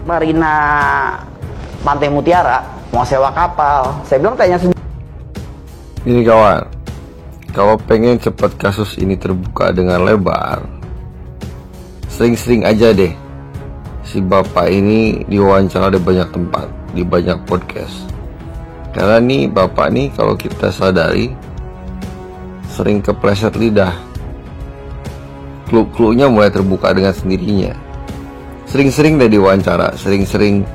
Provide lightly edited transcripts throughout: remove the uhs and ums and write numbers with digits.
Marina Pantai Mutiara mau sewa kapal. Saya bilang tanya sendiri. Ini kawan, kalau pengen cepat kasus ini terbuka dengan lebar, sering-sering aja deh si bapak ini diwawancara di banyak tempat, di banyak podcast. Karena nih bapak nih kalau kita sadari sering kepleset lidah, clue-cluenya mulai terbuka dengan sendirinya. Sering-sering deh diwawancara, sering-sering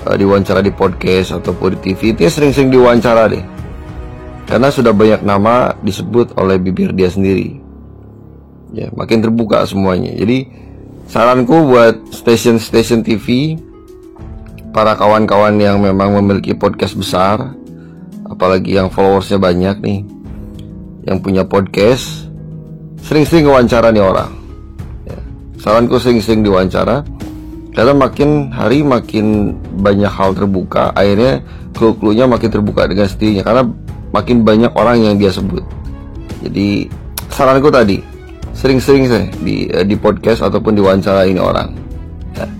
diwawancara di podcast ataupun di TV. Itu sering-sering diwawancara deh, karena sudah banyak nama disebut oleh bibir dia sendiri. Ya, makin terbuka semuanya. Jadi saranku buat stasiun-stasiun TV, para kawan-kawan yang memang memiliki podcast besar, apalagi yang followersnya banyak nih, yang punya podcast, sering-sering wawancara nih orang. Ya, saranku sering-sering diwawancara, karena makin hari makin banyak hal terbuka, akhirnya clue-cluenya makin terbuka dengan sendirinya, karena makin banyak orang yang dia sebut. Jadi saranku tadi, sering-sering saya di podcast ataupun diwawancara ini orang. Ya.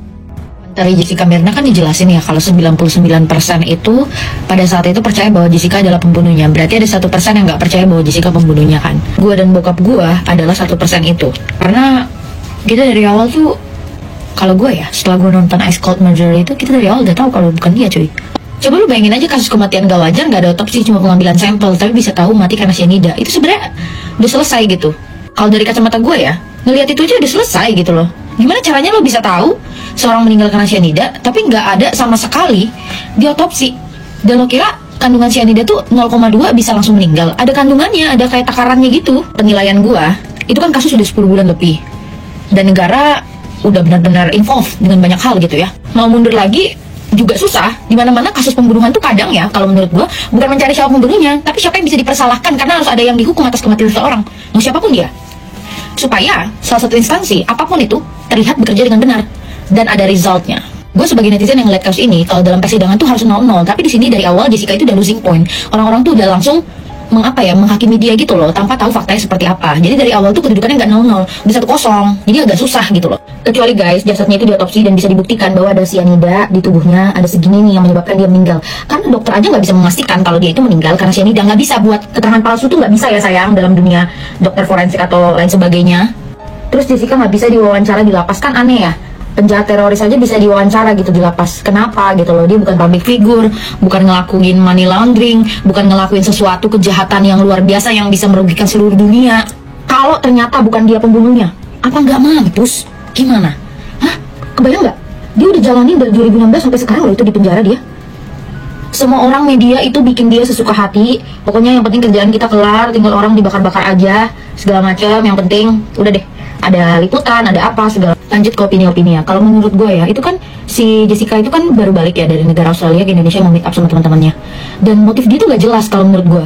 Dari Jessica Mirna kan dijelasin ya kalau 99% itu pada saat itu percaya bahwa Jessica adalah pembunuhnya. Berarti ada 1% yang nggak percaya bahwa Jessica pembunuhnya kan. Gua dan bokap gua adalah 1% itu. Karena kita dari awal tuh, kalau gue ya, setelah gue nonton Ice Cold Murder itu, kita dari awal udah tahu kalau bukan dia cuy. Coba lu bayangin aja kasus kematian gak wajar, gak ada otopsi, cuma pengambilan sampel, tapi bisa tahu mati karena cyanida. Itu sebenarnya udah selesai gitu. Kalau dari kacamata gue ya, ngelihat itu aja udah selesai gitu loh. Gimana caranya lo bisa tahu seorang meninggal karena cyanida, tapi gak ada sama sekali di otopsi. Dan lo kira kandungan cyanida tuh 0,2 bisa langsung meninggal? Ada kandungannya, ada kayak takarannya gitu. Penilaian gue, itu kan kasus udah 10 bulan lebih. Dan negara udah benar-benar involved dengan banyak hal gitu ya. Mau mundur lagi juga susah. Dimana-mana kasus pembunuhan tuh kadang ya, kalau menurut gua, bukan mencari siapa pembunuhnya, tapi siapa yang bisa dipersalahkan, karena harus ada yang dihukum atas kematian seseorang, mau siapapun dia, supaya salah satu instansi apapun itu terlihat bekerja dengan benar dan ada resultnya. Gue sebagai netizen yang ngeliat kasus ini, kalau dalam persidangan tuh harus 0-0, tapi di sini dari awal Jessica itu udah losing point. Orang-orang tuh udah langsung menghakimi dia gitu loh, tanpa tahu faktanya seperti apa. Jadi dari awal tuh kedudukannya nggak 0-0, bisa 1-0, jadi agak susah gitu loh. Kecuali guys, jasadnya itu diotopsi dan bisa dibuktikan bahwa ada cyanida di tubuhnya, ada segini nih yang menyebabkan dia meninggal. Karena dokter aja nggak bisa memastikan kalau dia itu meninggal karena cyanida. Nggak bisa buat keterangan palsu tuh, nggak bisa ya sayang, dalam dunia dokter forensik atau lain sebagainya. Terus Jessica nggak bisa diwawancara di lapas, kan aneh ya. Penjahat teroris aja bisa diwawancara gitu di lapas. Kenapa gitu loh? Dia bukan public figure, bukan ngelakuin money laundering, bukan ngelakuin sesuatu kejahatan yang luar biasa yang bisa merugikan seluruh dunia. Kalau ternyata bukan dia pembunuhnya, apa nggak mampus? Gimana? Hah? Kebayang nggak? Dia udah jalanin dari 2016 sampai sekarang loh itu di penjara dia. Semua orang media itu bikin dia sesuka hati. Pokoknya yang penting kerjaan kita kelar, tinggal orang dibakar-bakar aja, segala macam. Yang penting udah deh, ada liputan, ada apa segala. Lanjut ke opini-opini ya. Kalau menurut gue ya, itu kan si Jessica itu kan baru balik ya dari negara Australia ke Indonesia mau meet up sama teman-temannya. Dan motif dia tuh gak jelas kalau menurut gue.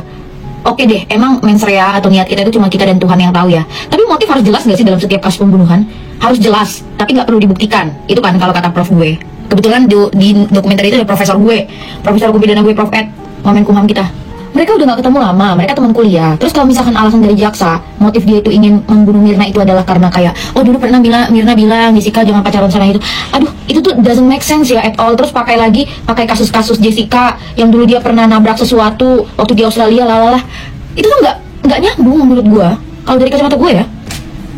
Oke deh, emang mens rea atau niat kita itu cuma kita dan Tuhan yang tahu ya. Tapi motif harus jelas gak sih dalam setiap kasus pembunuhan? Harus jelas, tapi gak perlu dibuktikan. Itu kan kalau kata prof gue. Kebetulan di dokumenter itu ada profesor gue pidana gue, Prof Ed, Wamenkumham kita. Mereka udah gak ketemu lama, mereka teman kuliah. Terus kalau misalkan alasan dari jaksa, motif dia itu ingin membunuh Mirna itu adalah karena kayak, oh dulu pernah Mirna bilang Jessica jangan pacaran sama itu. Aduh, itu tuh doesn't make sense ya at all. Terus pakai kasus-kasus Jessica yang dulu dia pernah nabrak sesuatu waktu di Australia, lalalah. Itu tuh nggak nyambung menurut gua. Kalau dari kacamata gue ya.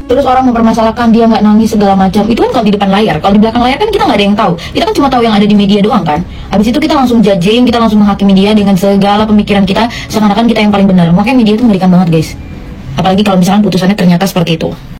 Terus orang mempermasalahkan dia nggak nangis segala macam. Itu kan kalau di depan layar. Kalau di belakang layar kan kita nggak ada yang tahu. Kita kan cuma tahu yang ada di media doang kan. Habis itu kita langsung judging, kita langsung menghakimi dia dengan segala pemikiran kita, seakan-akan kita yang paling benar. Makanya media itu mengerikan banget guys. Apalagi kalau misalkan putusannya ternyata seperti itu.